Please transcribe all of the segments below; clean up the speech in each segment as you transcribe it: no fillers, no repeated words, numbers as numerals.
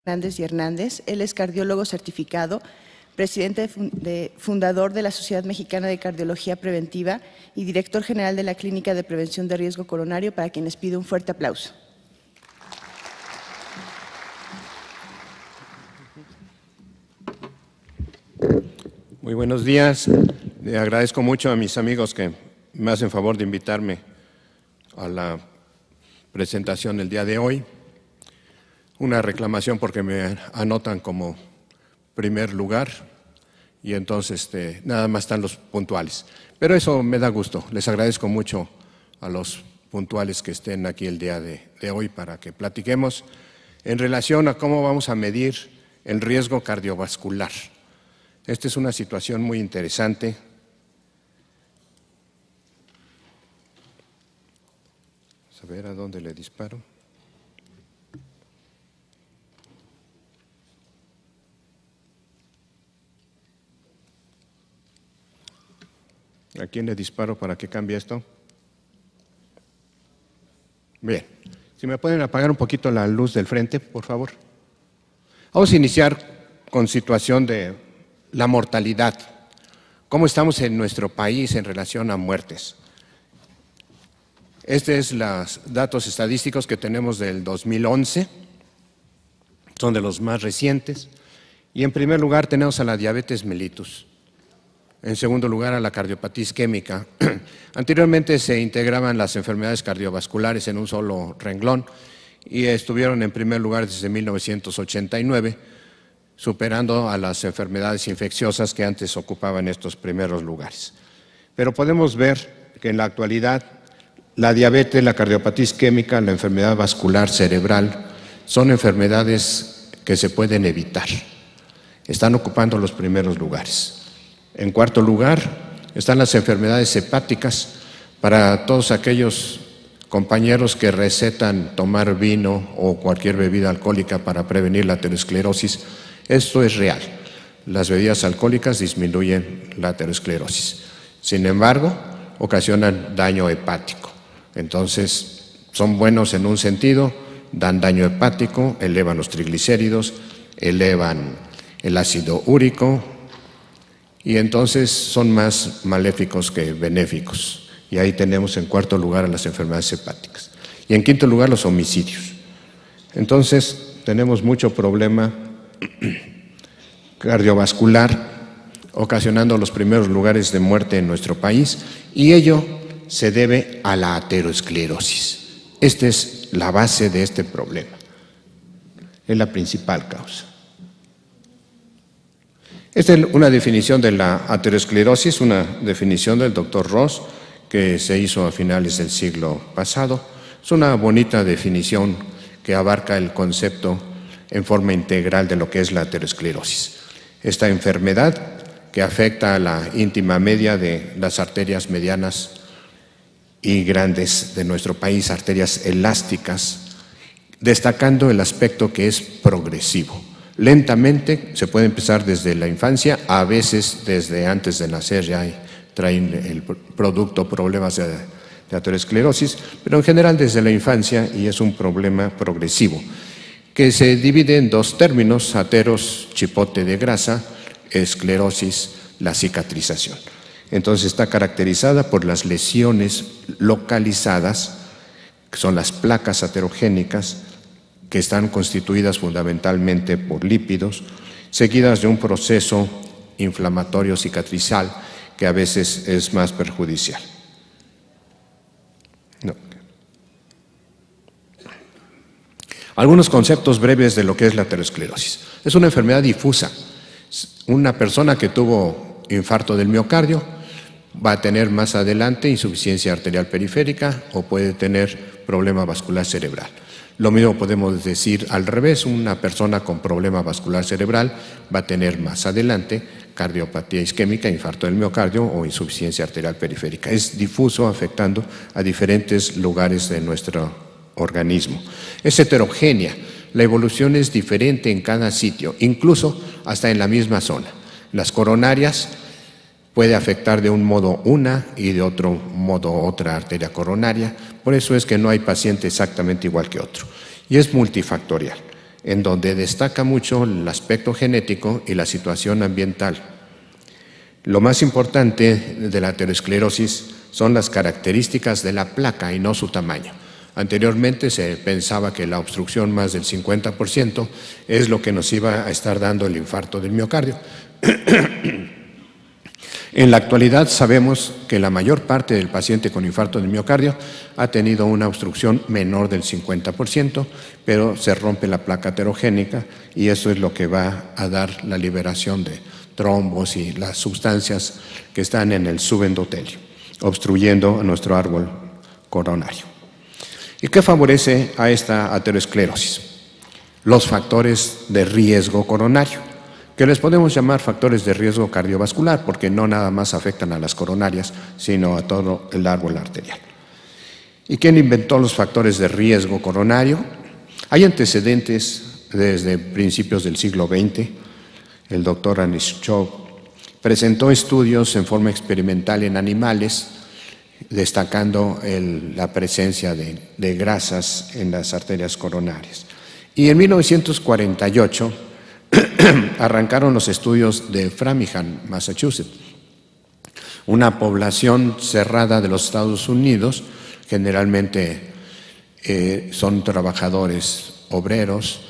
Hernández y Hernández. Él es cardiólogo certificado, presidente fundador de la Sociedad Mexicana de Cardiología Preventiva y director general de la Clínica de Prevención de Riesgo Coronario, para quien les pido un fuerte aplauso. Muy buenos días. Le agradezco mucho a mis amigos que me hacen favor de invitarme a la presentación del día de hoy. Una reclamación porque me anotan como primer lugar y entonces nada más están los puntuales. Pero eso me da gusto. Les agradezco mucho a los puntuales que estén aquí el día de hoy para que platiquemos en relación a cómo vamos a medir el riesgo cardiovascular. Esta es una situación muy interesante. Vamos a ver a dónde le disparo. ¿A quién le disparo para que cambie esto? Bien, si me pueden apagar un poquito la luz del frente, por favor. Vamos a iniciar con situación de la mortalidad. ¿Cómo estamos en nuestro país en relación a muertes? Estos son los datos estadísticos que tenemos del 2011, son de los más recientes. Y en primer lugar tenemos a la diabetes mellitus. En segundo lugar, a la cardiopatía isquémica. Anteriormente se integraban las enfermedades cardiovasculares en un solo renglón y estuvieron en primer lugar desde 1989, superando a las enfermedades infecciosas que antes ocupaban estos primeros lugares. Pero podemos ver que en la actualidad la diabetes, la cardiopatía isquémica, la enfermedad vascular cerebral son enfermedades que se pueden evitar. Están ocupando los primeros lugares. En cuarto lugar están las enfermedades hepáticas para todos aquellos compañeros que recetan tomar vino o cualquier bebida alcohólica para prevenir la aterosclerosis. Esto es real. Las bebidas alcohólicas disminuyen la aterosclerosis. Sin embargo, ocasionan daño hepático. Entonces, son buenos en un sentido, dan daño hepático, elevan los triglicéridos, elevan el ácido úrico, y entonces son más maléficos que benéficos. Y ahí tenemos en cuarto lugar a las enfermedades hepáticas. Y en quinto lugar los homicidios. Entonces tenemos mucho problema cardiovascular ocasionando los primeros lugares de muerte en nuestro país, y ello se debe a la aterosclerosis. Esta es la base de este problema. Es la principal causa. Esta es una definición de la aterosclerosis, una definición del doctor Ross, que se hizo a finales del siglo pasado. Es una bonita definición que abarca el concepto en forma integral de lo que es la aterosclerosis. Esta enfermedad que afecta a la íntima media de las arterias medianas y grandes de nuestro país, arterias elásticas, destacando el aspecto que es progresivo. Lentamente, se puede empezar desde la infancia, a veces desde antes de nacer ya traen el producto problemas de aterosclerosis, pero en general desde la infancia, y es un problema progresivo, que se divide en dos términos: ateros, chipote de grasa, esclerosis, la cicatrización. Entonces está caracterizada por las lesiones localizadas, que son las placas aterogénicas, que están constituidas fundamentalmente por lípidos, seguidas de un proceso inflamatorio cicatrizal que a veces es más perjudicial. Algunos conceptos breves de lo que es la aterosclerosis. Es una enfermedad difusa. Una persona que tuvo infarto del miocardio va a tener más adelante insuficiencia arterial periférica o puede tener problema vascular cerebral. Lo mismo podemos decir al revés: una persona con problema vascular cerebral va a tener más adelante cardiopatía isquémica, infarto del miocardio o insuficiencia arterial periférica. Es difuso, afectando a diferentes lugares de nuestro organismo. Es heterogénea, la evolución es diferente en cada sitio, incluso hasta en la misma zona. Las coronarias puede afectar de un modo una y de otro modo otra arteria coronaria. Por eso es que no hay paciente exactamente igual que otro. Y es multifactorial. en donde destaca mucho el aspecto genético y la situación ambiental. Lo más importante de la aterosclerosis son las características de la placa y no su tamaño. Anteriormente se pensaba que la obstrucción más del 50% es lo que nos iba a estar dando el infarto del miocardio. En la actualidad sabemos que la mayor parte del paciente con infarto del miocardio ha tenido una obstrucción menor del 50%, pero se rompe la placa aterogénica y eso es lo que va a dar la liberación de trombos y las sustancias que están en el subendotelio, obstruyendo a nuestro árbol coronario. ¿Y qué favorece a esta aterosclerosis? Los factores de riesgo coronario, que les podemos llamar factores de riesgo cardiovascular, porque no nada más afectan a las coronarias, sino a todo el árbol arterial. ¿Y quién inventó los factores de riesgo coronario? Hay antecedentes desde principios del siglo XX. El doctor Anischov presentó estudios en forma experimental en animales, destacando la presencia de grasas en las arterias coronarias. Y en 1948 arrancaron los estudios de Framingham, Massachusetts, una población cerrada de los Estados Unidos, generalmente son trabajadores obreros,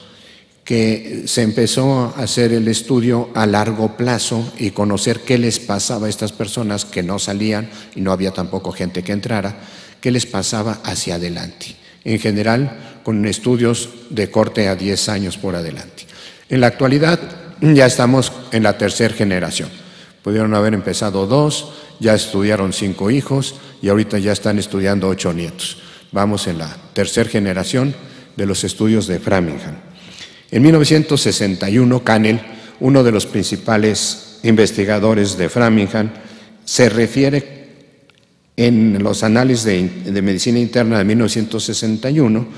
que se empezó a hacer el estudio a largo plazo y conocer qué les pasaba a estas personas que no salían y no había tampoco gente que entrara, qué les pasaba hacia adelante. En general, con estudios de corte a 10 años por adelante. En la actualidad ya estamos en la tercera generación. Pudieron haber empezado 2, ya estudiaron 5 hijos y ahorita ya están estudiando 8 nietos. Vamos en la tercera generación de los estudios de Framingham. En 1961, Canel, uno de los principales investigadores de Framingham, se refiere en los análisis de medicina interna de 1961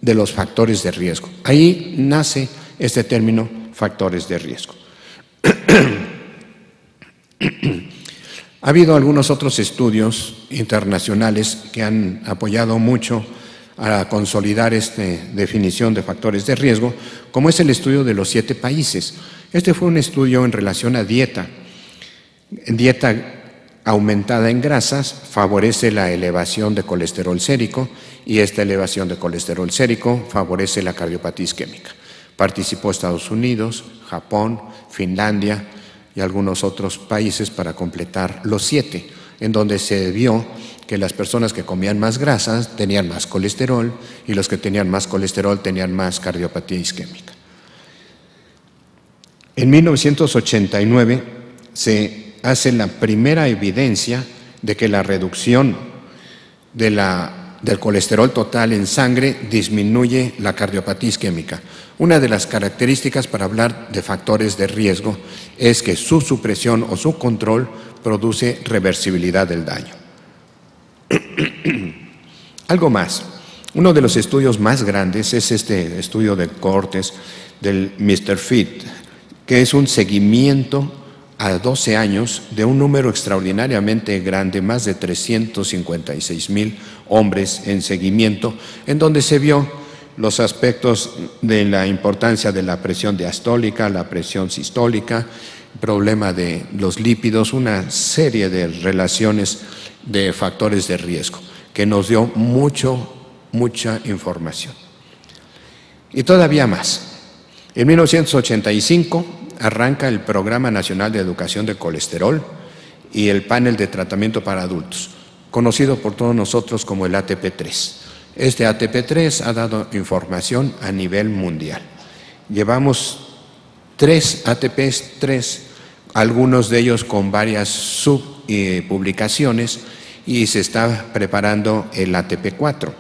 de los factores de riesgo. Ahí nace este término, factores de riesgo. Ha habido algunos otros estudios internacionales que han apoyado mucho a consolidar esta definición de factores de riesgo, como es el estudio de los 7 países. Este fue un estudio en relación a dieta. Dieta aumentada en grasas favorece la elevación de colesterol sérico y esta elevación de colesterol sérico favorece la cardiopatía isquémica. Participó Estados Unidos, Japón, Finlandia y algunos otros países para completar los 7, en donde se vio que las personas que comían más grasas tenían más colesterol y los que tenían más colesterol tenían más cardiopatía isquémica. En 1989 se hace la primera evidencia de que la reducción del colesterol total en sangre disminuye la cardiopatía isquémica. Una de las características para hablar de factores de riesgo es que su supresión o su control produce reversibilidad del daño. Algo más. Uno de los estudios más grandes es este estudio de cohortes del Mr. Fit, que es un seguimiento a 12 años de un número extraordinariamente grande, más de 356,000 hombres en seguimiento, en donde se vio los aspectos de la importancia de la presión diastólica, la presión sistólica, problema de los lípidos, una serie de relaciones de factores de riesgo, que nos dio mucha información. Y todavía más. En 1985 arranca el Programa Nacional de Educación de Colesterol y el panel de tratamiento para adultos, conocido por todos nosotros como el ATP3. Este ATP3 ha dado información a nivel mundial. Llevamos 3 ATPs, 3, algunos de ellos con varias subpublicaciones, y se está preparando el ATP4.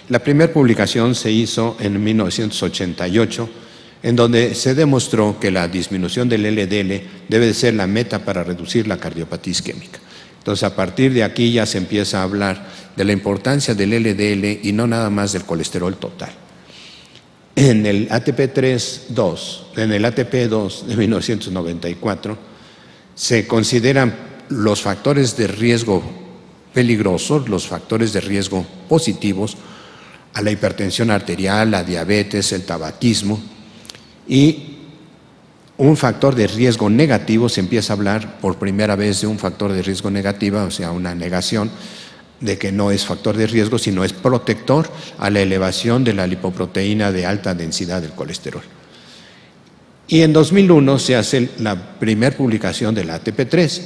La primera publicación se hizo en 1988, en donde se demostró que la disminución del LDL debe de ser la meta para reducir la cardiopatía isquémica. Entonces, a partir de aquí ya se empieza a hablar de la importancia del LDL y no nada más del colesterol total. En el en el ATP2 de 1994, se consideran los factores de riesgo peligrosos, los factores de riesgo positivos a la hipertensión arterial, la diabetes, el tabaquismo, y un factor de riesgo negativo, se empieza a hablar por primera vez de un factor de riesgo negativo, o sea, una negación de que no es factor de riesgo, sino es protector a la elevación de la lipoproteína de alta densidad del colesterol. Y en 2001 se hace la primera publicación de la ATP3,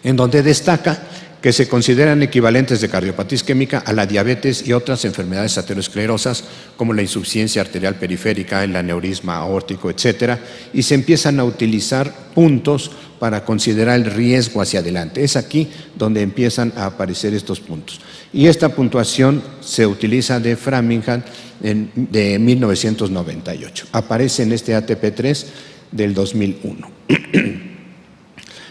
en donde destaca que se consideran equivalentes de cardiopatía isquémica a la diabetes y otras enfermedades aterosclerosas como la insuficiencia arterial periférica, el aneurisma aórtico, etcétera, y se empiezan a utilizar puntos para considerar el riesgo hacia adelante. Es aquí donde empiezan a aparecer estos puntos. Y esta puntuación se utiliza de Framingham de 1998. Aparece en este ATP3 del 2001.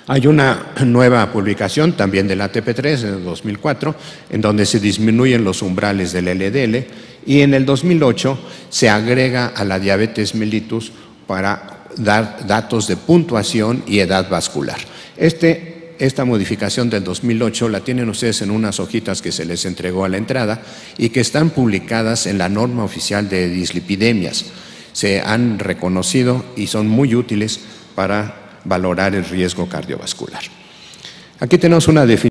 Hay una nueva publicación también del ATP3 en el 2004, en donde se disminuyen los umbrales del LDL, y en el 2008 se agrega a la diabetes mellitus para dar datos de puntuación y edad vascular. Esta modificación del 2008 la tienen ustedes en unas hojitas que se les entregó a la entrada y que están publicadas en la norma oficial de dislipidemias. Se han reconocido y son muy útiles para valorar el riesgo cardiovascular. Aquí tenemos una definición